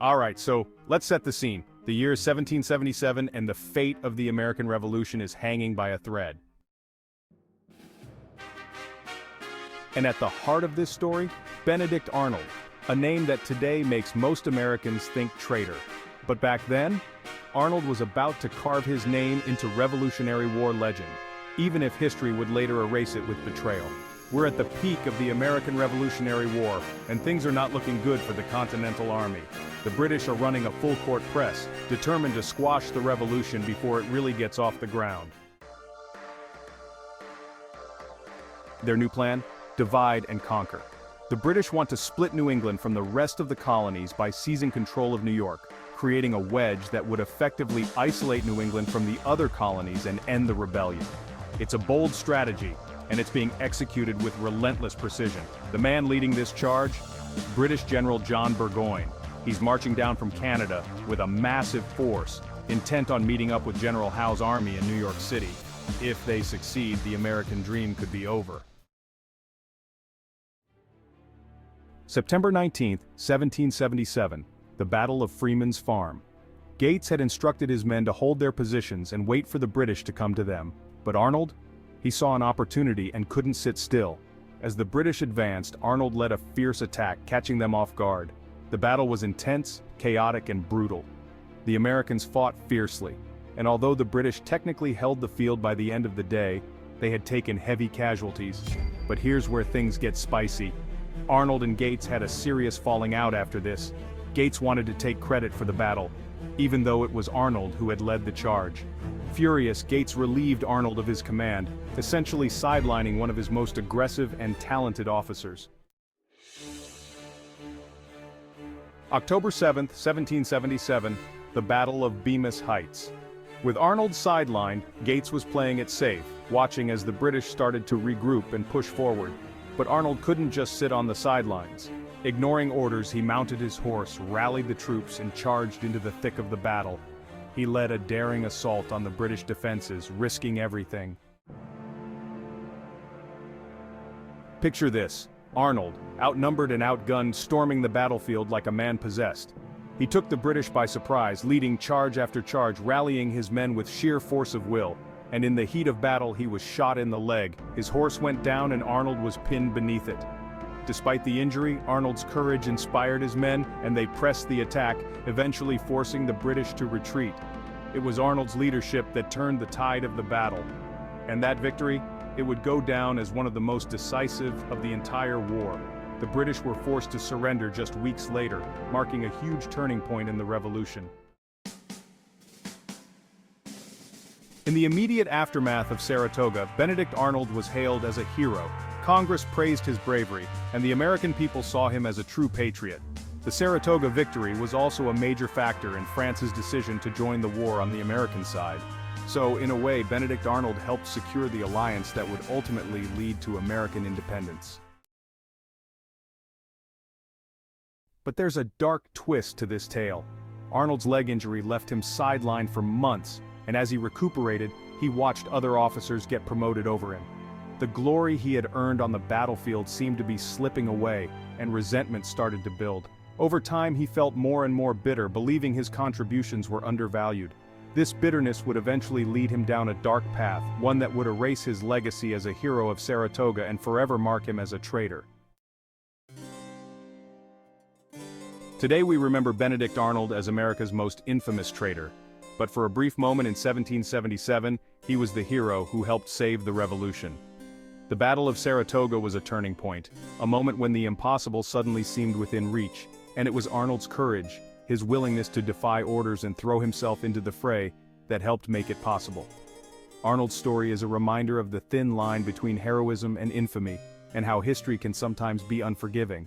Alright, so let's set the scene. The year is 1777 and the fate of the American Revolution is hanging by a thread. And at the heart of this story, Benedict Arnold, a name that today makes most Americans think traitor. But back then, Arnold was about to carve his name into Revolutionary War legend, even if history would later erase it with betrayal. We're at the peak of the American Revolutionary War, and things are not looking good for the Continental Army. The British are running a full-court press, determined to squash the revolution before it really gets off the ground. Their new plan? Divide and conquer. The British want to split New England from the rest of the colonies by seizing control of New York, creating a wedge that would effectively isolate New England from the other colonies and end the rebellion. It's a bold strategy, and it's being executed with relentless precision. The man leading this charge? British General John Burgoyne. He's marching down from Canada with a massive force, intent on meeting up with General Howe's army in New York City. If they succeed, the American dream could be over. September 19, 1777, the Battle of Freeman's Farm. Gates had instructed his men to hold their positions and wait for the British to come to them. But Arnold? He saw an opportunity and couldn't sit still. As the British advanced, Arnold led a fierce attack, catching them off guard. The battle was intense, chaotic, and brutal. The Americans fought fiercely, and although the British technically held the field by the end of the day, they had taken heavy casualties. But here's where things get spicy. Arnold and Gates had a serious falling out after this. Gates wanted to take credit for the battle, even though it was Arnold who had led the charge. Furious, Gates relieved Arnold of his command, essentially sidelining one of his most aggressive and talented officers. October 7, 1777, the Battle of Bemis Heights. With Arnold sidelined, Gates was playing it safe, watching as the British started to regroup and push forward. But Arnold couldn't just sit on the sidelines. Ignoring orders, he mounted his horse, rallied the troops, and charged into the thick of the battle. He led a daring assault on the British defenses, risking everything. Picture this: Arnold, outnumbered and outgunned, storming the battlefield like a man possessed. He took the British by surprise, leading charge after charge, rallying his men with sheer force of will. And in the heat of battle, he was shot in the leg. His horse went down and Arnold was pinned beneath it. Despite the injury, Arnold's courage inspired his men, and they pressed the attack, eventually forcing the British to retreat. It was Arnold's leadership that turned the tide of the battle. And that victory? It would go down as one of the most decisive of the entire war. The British were forced to surrender just weeks later, marking a huge turning point in the revolution. In the immediate aftermath of Saratoga, Benedict Arnold was hailed as a hero. Congress praised his bravery, and the American people saw him as a true patriot. The Saratoga victory was also a major factor in France's decision to join the war on the American side. So, in a way, Benedict Arnold helped secure the alliance that would ultimately lead to American independence. But there's a dark twist to this tale. Arnold's leg injury left him sidelined for months, and as he recuperated, he watched other officers get promoted over him. The glory he had earned on the battlefield seemed to be slipping away, and resentment started to build. Over time, he felt more and more bitter, believing his contributions were undervalued. This bitterness would eventually lead him down a dark path, one that would erase his legacy as a hero of Saratoga and forever mark him as a traitor. Today we remember Benedict Arnold as America's most infamous traitor. But for a brief moment in 1777, he was the hero who helped save the revolution. The Battle of Saratoga was a turning point, a moment when the impossible suddenly seemed within reach, and it was Arnold's courage, his willingness to defy orders and throw himself into the fray, that helped make it possible. Arnold's story is a reminder of the thin line between heroism and infamy, and how history can sometimes be unforgiving.